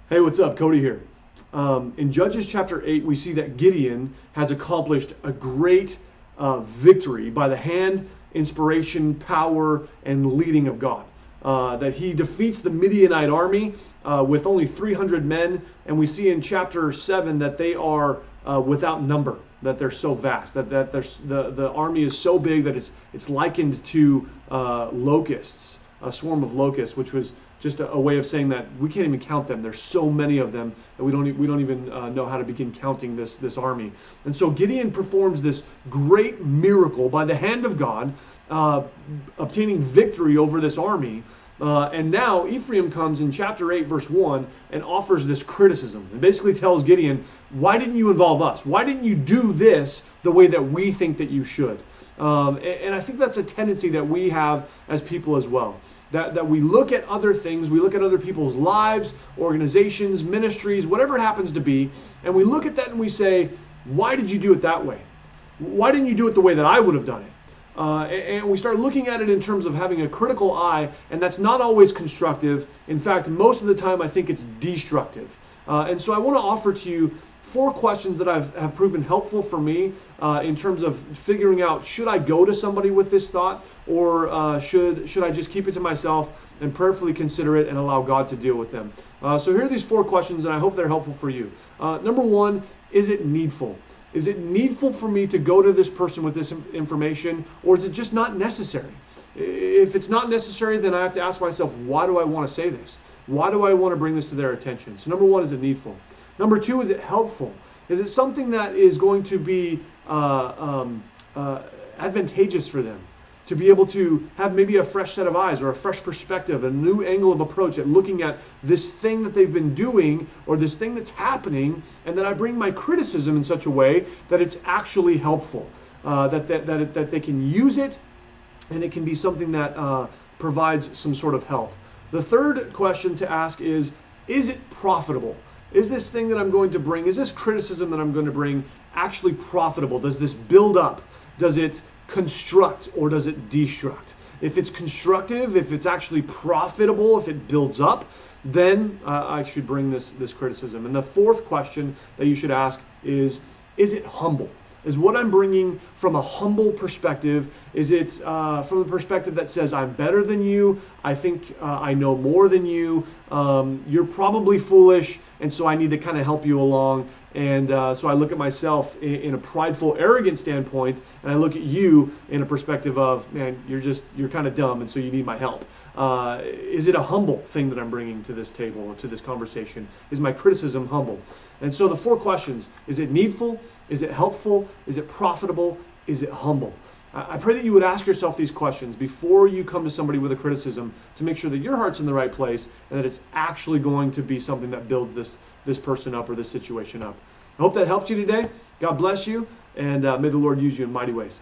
Hey, what's up? Cody here. In Judges chapter 8, we see that Gideon has accomplished a great victory by the hand, inspiration, power, and leading of God. That he defeats the Midianite army with only 300 men, and we see in chapter 7 that they are without number, that they're so vast, that the army is so big that it's likened to locusts, a swarm of locusts, which was just a way of saying that we can't even count them. There's so many of them that we don't even know how to begin counting this army. And so Gideon performs this great miracle by the hand of God, obtaining victory over this army. And now Ephraim comes in chapter 8, verse 1, and offers this criticism. It basically tells Gideon, why didn't you involve us? Why didn't you do this the way that we think that you should? And I think that's a tendency that we have as people as well. That we look at other things, we look at other people's lives, organizations, ministries, whatever it happens to be, and we look at that and we say, why did you do it that way? Why didn't you do it the way that I would have done it? And we start looking at it in terms of having a critical eye, and that's not always constructive. In fact, most of the time I think it's destructive. And so I want to offer to you 4 questions that have proven helpful for me in terms of figuring out, should I go to somebody with this thought, or should I just keep it to myself and prayerfully consider it and allow God to deal with them? So here are these 4 questions, and I hope they're helpful for you. Number 1, is it needful? Is it needful for me to go to this person with this information, or is it just not necessary? If it's not necessary, then I have to ask myself, why do I want to say this? Why do I want to bring this to their attention? So number 1, is it needful? Number 2, is it helpful? Is it something that is going to be advantageous for them? To be able to have maybe a fresh set of eyes or a fresh perspective, a new angle of approach at looking at this thing that they've been doing or this thing that's happening, and that I bring my criticism in such a way that it's actually helpful, that they can use it, and it can be something that provides some sort of help. The third question to ask is it profitable? Is this thing that I'm going to bring, is this criticism that I'm going to bring actually profitable? Does this build up? Does it construct, or does it destruct? If it's constructive, if it's actually profitable, if it builds up, then I should bring this criticism. And the fourth question that you should ask is it humble? Is what I'm bringing from a humble perspective? Is it from the perspective that says, I'm better than you, I think I know more than you, you're probably foolish, and so I need to kind of help you along. And so I look at myself in a prideful, arrogant standpoint, and I look at you in a perspective of, man, you're kind of dumb, and so you need my help. Is it a humble thing that I'm bringing to this table or to this conversation? Is my criticism humble? And so the 4 questions: is it needful? Is it helpful? Is it profitable? Is it humble? I pray that you would ask yourself these questions before you come to somebody with a criticism, to make sure that your heart's in the right place and that it's actually going to be something that builds this person up or this situation up. I hope that helped you today. God bless you, and may the Lord use you in mighty ways.